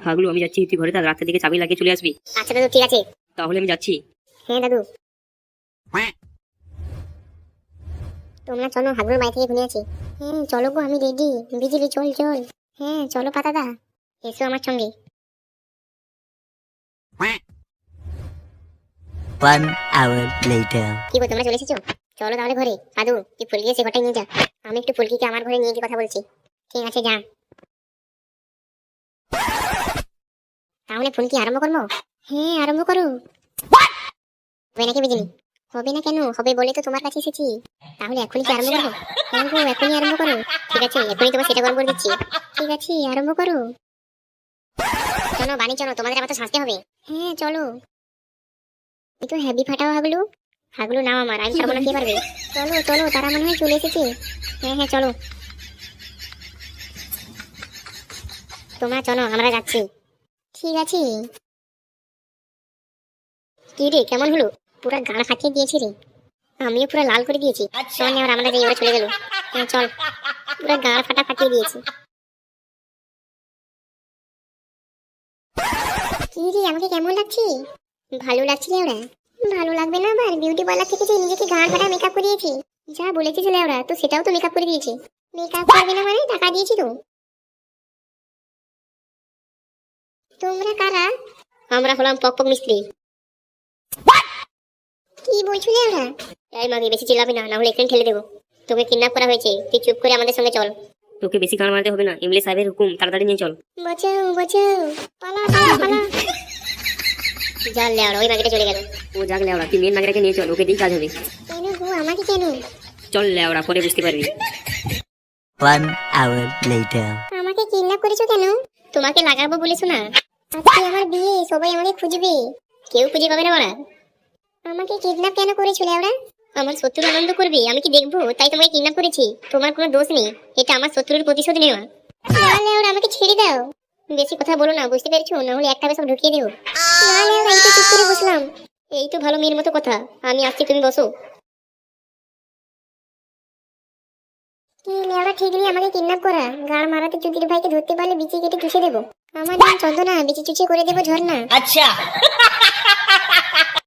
হাগলু আমি যাচ্ছি, তুই ঘরে থাক, রাতের দিকে চাবি লাগিয়ে চলে আসবি। আচ্ছা দাদু ঠিক আছে। তাহলে আমি যাচ্ছি। হ্যাঁ দাদু। তোমরা চলো, হাগলুর বাড়ি থেকে ঘুরে আছি। হ্যাঁ চলো গো, আমি রেডি। বিজলি চল চল। হ্যাঁ চলো পাতাদা, এসো আমার সঙ্গে। 1 hour later. কি গো তোমরা চলে এসেছো? চলো তাহলে ঘরে। দাদু তুই ফুলকি এসে ঘরটায় নিয়ে যা, আমি একটু ফুলকিকে আমার ঘরে নিয়ে গিয়ে কথা বলছি। ঠিক আছে যা। তাহলে ফুলকি আরম্ভ করবো? হ্যাঁ আরম্ভ করো। হবে নাকি বিজলি? হবে না কেন, হবে বলে তো তোমার কাছে এসেছি। তাহলে এখনই কি আরম্ভ করবো? হ্যাঁ গো এখনই আরম্ভ করো। ঠিক আছে এখনই তোমার সেটা গরম করে দিচ্ছি। ঠিক আছে আরম্ভ করো। চলো বানি চলো, তোমাদের আবার তো সাজতে হবে। হ্যাঁ চলো। এই তো হেভি ফাটাও হাগলু। হাগলু নাও আমার, আমি পারবো না, কে পারবে? চলো চলো, তারা মনে হয় চলে এসেছে। হ্যাঁ হ্যাঁ চলো, তোমরা চলো আমরা যাচ্ছি। ঠিক আছে। কি রে কেমন হলো? পুরা গান ফাটিয়ে দিয়েছি রে, আমিও পুরো লাল করে দিয়েছি। চল না আমরা যে এবারে চলে গেল। হ্যাঁ চল, পুরো গান ফাটিয়ে দিয়েছি। কি রে আমাকে কেমন লাগছে? ভালো লাগছে রে ওরা। ভালো লাগবে না আবার? বিউটি পার্লার থেকে যে নিজেকে গান ফাটা মেকআপ করিয়েছি, যা বলেছি ছেলে ওরা তো সেটাও তো মেকআপ করে দিয়েছি। মেকআপ করবে না মানে? টাকা দিয়েছি তো। তোমরা কারা? আমরা হলাম পক পক মিস্ত্রি। কি বলছো রে ওরা? এই মাগি বেশি চিল্লাবি না, না হলে এখানে ঠেলে দেবো। তোকে কিডন্যাপ করা হয়েছে, তুই চুপ করে আমাদের সঙ্গে চল। তোকে বেশি গান মারতে হবে না, এমএলএ সাহেবের হুকুম, তাড়াতাড়ি নিয়ে চল। বাঁচাও বাঁচাও, পালা পালা পালা। যা লেওড়া, ওই মাগিটা চলে গেল। ও যাক লেওড়া, তুই মেন নাগরাকে নিয়ে চল, ওকে দিয়েই কাজ হবে। কেন গো আমাকে কেন? চল লেওড়া, পরে বুঝতে পারবি। 1 hour later. আমাকে কিডন্যাপ করেছো কেন? তোমাকে লাগাবো বলেছো না? আজকে আমার বিয়ে, সবাই আমাকে খুঁজবে। কেউ খুঁজে পাবে না বড়া। আমাকে কিডন্যাপ কেন করেছো লেওড়া? আমার শত্রু আনন্দ করবে আমি কি দেখবো, তাই তোমাকে কিডন্যাপ করেছি। তোমার কোনো দোষ নেই, এটা আমার শত্রুর প্রতিশোধ নেওয়া। না লেওড়া আমাকে ছেড়ে দাও। বেশি কথা বলো না, বুঝতে পেরেছো? না হলে একটা সব ঢুকিয়ে দেবো। না লেওড়া এই তো চুপ করে বসলাম। এই তো ভালো মেয়ের মতো কথা, আমি আসছি তুমি বসো। লেওড়া ঠিক নেই আমাকে কিডন্যাপ করা, গাড় মারাতে চুদির ভাইকে ধরতে পারলে বিচি কেটে চুষে দেবো। আমার নাম চন্দনা, বিচি চুষে করে দেবো ঝর্ণা। আচ্ছা